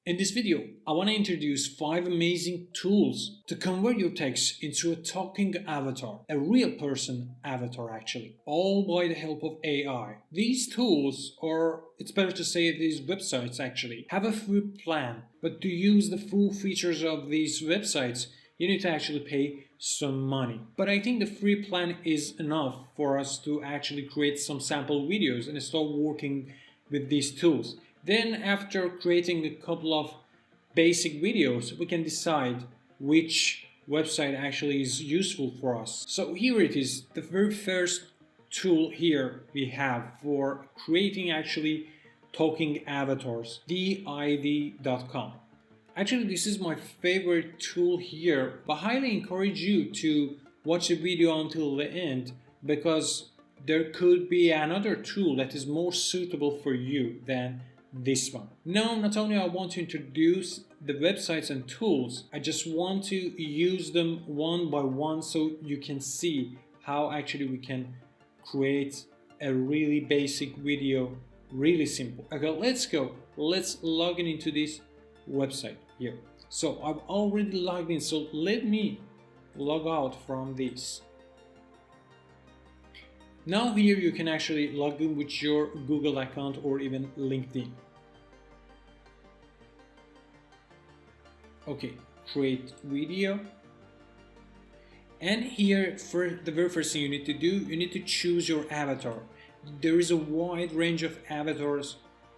In this video, I want to introduce 5 amazing tools to convert your text into a talking avatar, a real person avatar actually, all by the help of AI. These tools, or it's better to say these websites actually, have a free plan, but to use the full features of these websites, you need to actually pay some money. But I think the free plan is enough for us to actually create some sample videos and start working with these tools. Then after creating a couple of basic videos, we can decide which website actually is useful for us. So here it is, the very first tool here we have for creating actually talking avatars, div.com. Actually, this is my favorite tool here, but I highly encourage you to watch the video until the end because there could be another tool that is more suitable for you than this one. Now, not only I want to introduce the websites and tools, I just want to use them one by one so you can see how actually we can create a really basic video, really simple. Okay, let's go. Let's log in into this website here. So I've already logged in, so let me log out from this. Now here you can actually log in with your Google account or even LinkedIn. Okay, create video. And here, for the very first thing you need to do, you need to choose your avatar. There is a wide range of avatars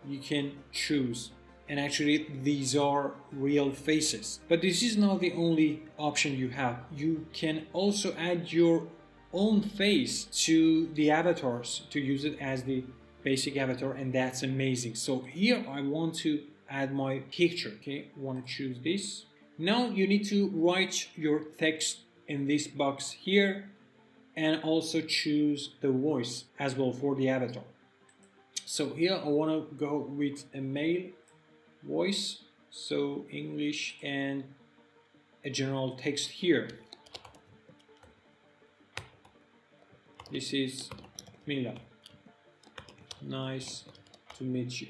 you can choose. And actually, these are real faces. But this is not the only option you have. You can also add your own face to the avatars to use it as the basic avatar, and that's amazing. So here I want to add my picture. Okay, I want to choose this. Now you need to write your text in this box here and also choose the voice as well for the avatar. So here I want to go with a male voice, so English, and a general text here. This is Mila. Nice to meet you.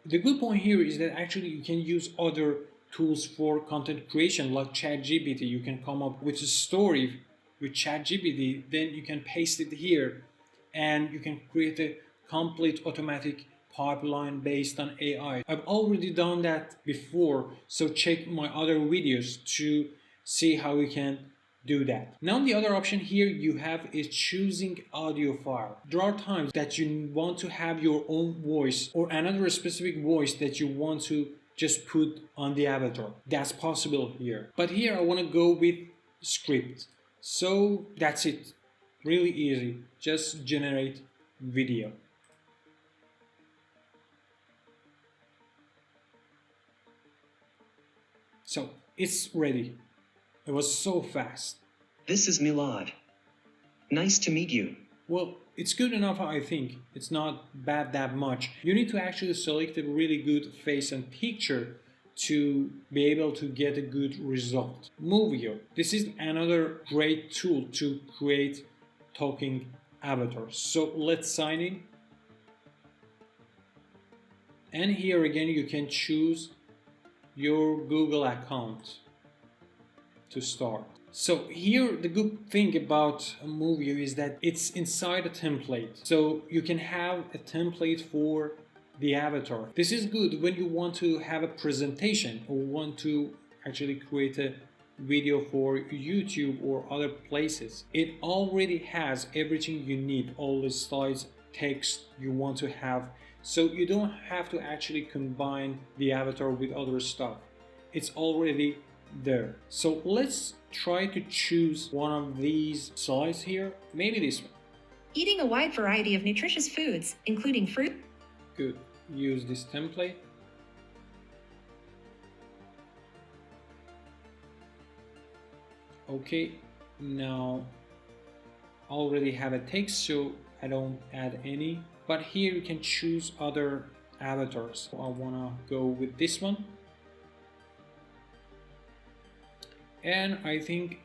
The good point here is that actually you can use other tools for content creation like ChatGPT. You can come up with a story with ChatGPT, then you can paste it here and you can create a complete automatic pipeline based on AI. I've already done that before, so check my other videos to see how you can do that. Now the other option here you have is choosing audio file. There are times that you want to have your own voice or another specific voice that you want to just put on the avatar. That's possible here. But here I want to go with script. So that's it. Really easy. Just generate video. So it's ready. It was so fast. This is Milad. Nice to meet you. Well, it's good enough, I think. It's not bad that much. You need to actually select a really good face and picture to be able to get a good result. Movio. This is another great tool to create talking avatars. So let's sign in. And here again you can choose your Google account to start. So here the good thing about Movio is that it's inside a template. So you can have a template for the avatar. This is good when you want to have a presentation or want to actually create a video for YouTube or other places. It already has everything you need, all the slides, text you want to have. So you don't have to actually combine the avatar with other stuff. It's already there. So let's try to choose one of these slides here. Maybe this one. Eating a wide variety of nutritious foods, including fruit. Good. Use this template. Okay, now I already have a text, so I don't add any. But here you can choose other avatars. So I wanna go with this one. And I think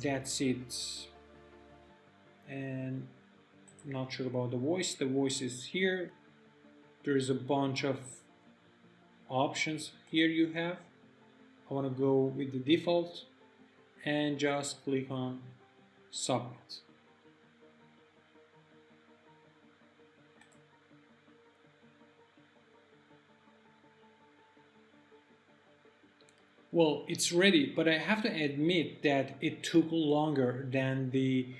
that's it. And I'm not sure about the voice. The voice is here. There is a bunch of options here you have. I want to go with the default and just click on submit. Well, it's ready, but I have to admit that it took longer than the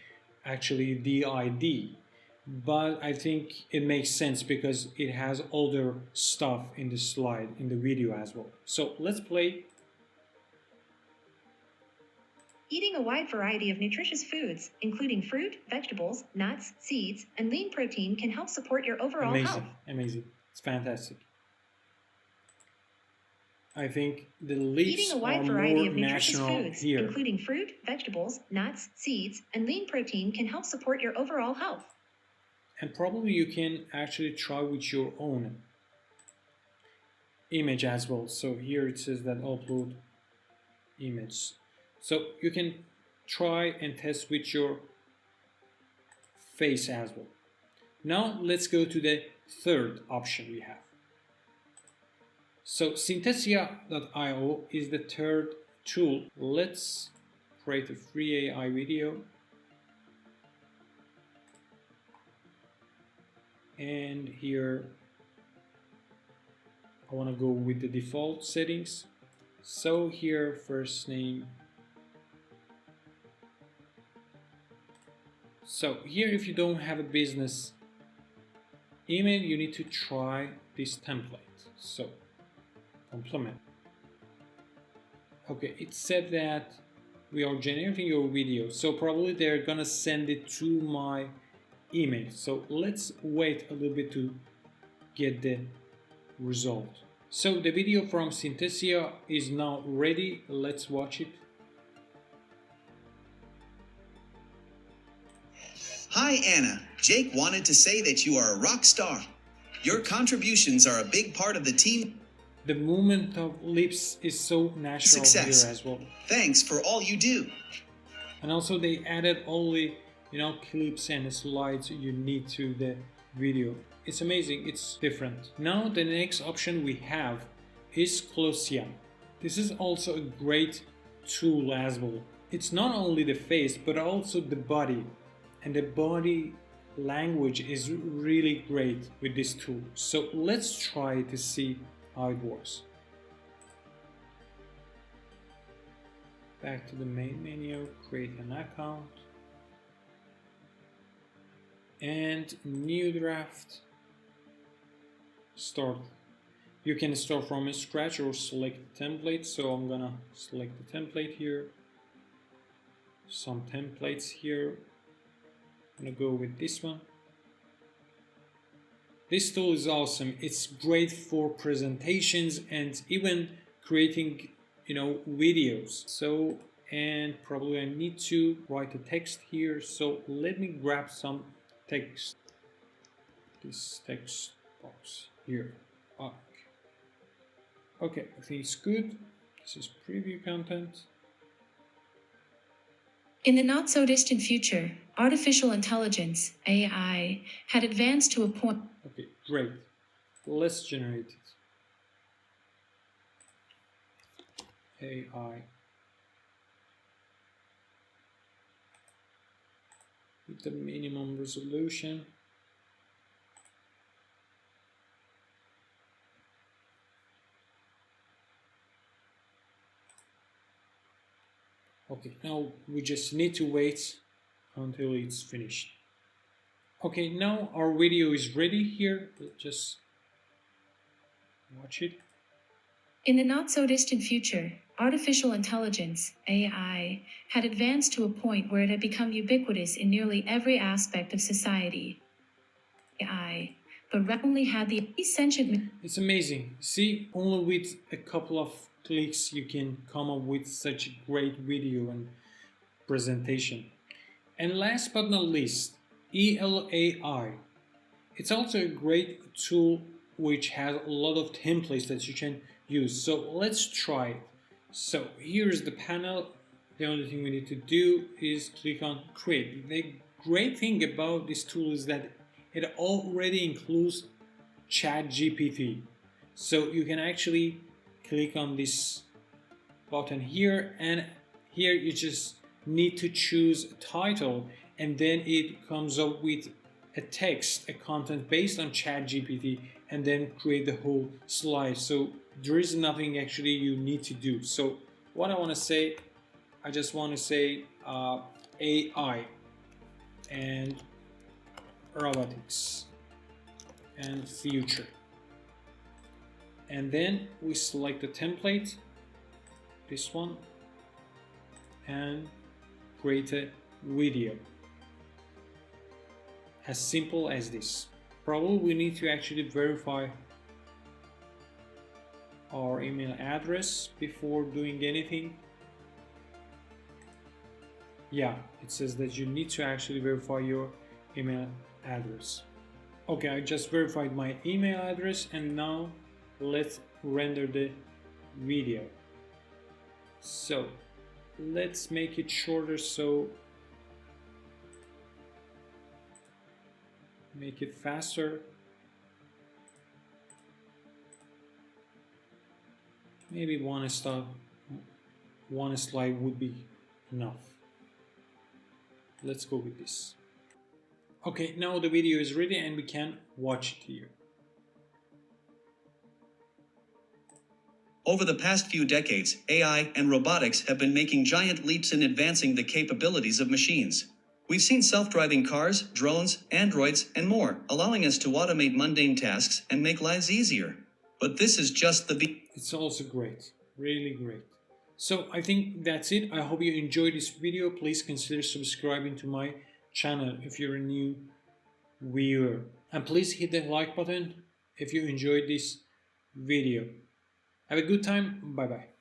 ID. But I think it makes sense because it has older stuff in the slide, in the video as well. So let's play. Eating a wide variety of nutritious foods, including fruit, vegetables, nuts, seeds, and lean protein, can help support your overall health. Amazing. It's fantastic. I think the leaves Eating a are wide variety more of nutritious natural foods, here. including fruit, vegetables, nuts, seeds, and lean protein, can help support your overall health. And probably you can actually try with your own image as well. So here it says that upload image. So you can try and test with your face as well. Now let's go to the third option we have. So Synthesia.io is the third tool. Let's create a free AI video. And here I want to go with the default settings. So here first name. So here if you don't have a business email, you need to try this template. So complement. Okay, it said that we are generating your video, so probably they're gonna send it to my email. So let's wait a little bit to get the result. So the video from Synthesia is now ready. Let's watch it. Hi Anna, Jake wanted to say that you are a rock star. Your contributions are a big part of the team. The movement of lips is so natural Success. here as well. Thanks for all you do. And also they added all the clips and slides you need to the video. It's amazing, it's different. Now the next option we have is Closium. This is also a great tool as well. It's not only the face but also the body, and the body language is really great with this tool. So let's try to see how it works. Back to the main menu, create an account, and new draft, start. You can start from scratch or select the template. So I'm gonna select the template here, some templates here. I'm gonna go with this one. This tool is awesome. It's great for presentations and even creating videos. So, and probably I need to write a text here. So let me grab some text. This text box here. Okay, I think it's good. This is preview content. In the not-so-distant future, artificial intelligence, AI, had advanced to a point... Okay, great. Let's generate it. AI. With the minimum resolution. Okay, now we just need to wait until it's finished. Okay, now our video is ready here. Just watch it. In the not-so-distant future, artificial intelligence, AI, had advanced to a point where it had become ubiquitous in nearly every aspect of society. AI, but only had the sentient... It's amazing. See, only with a couple of clicks you can come up with such a great video and presentation. And last but not least, ELAI. It's also a great tool which has a lot of templates that you can use. So let's try it. So here's the panel. The only thing we need to do is click on create. The great thing about this tool is that it already includes ChatGPT. So you can actually click on this button here, and here you just need to choose a title, and then it comes up with a text, a content based on ChatGPT, and then create the whole slide. So there is nothing actually you need to do. So what I want to say, I just want to say AI and robotics and future, and then we select the template, this one, and create a video. As simple as this. Probably we need to actually verify our email address before doing anything. Yeah, it says that you need to actually verify your email address. Okay, I just verified my email address, and now let's render the video. So let's make it shorter, so make it faster. Maybe one slide would be enough. Let's go with this. Okay, now the video is ready and we can watch it here. Over the past few decades, AI and robotics have been making giant leaps in advancing the capabilities of machines. We've seen self-driving cars, drones, androids, and more, allowing us to automate mundane tasks and make lives easier. But this is just the It's also great, really great. So I think that's it. I hope you enjoyed this video. Please consider subscribing to my channel if you're a new viewer. And please hit the like button if you enjoyed this video. Have a good time. Bye bye.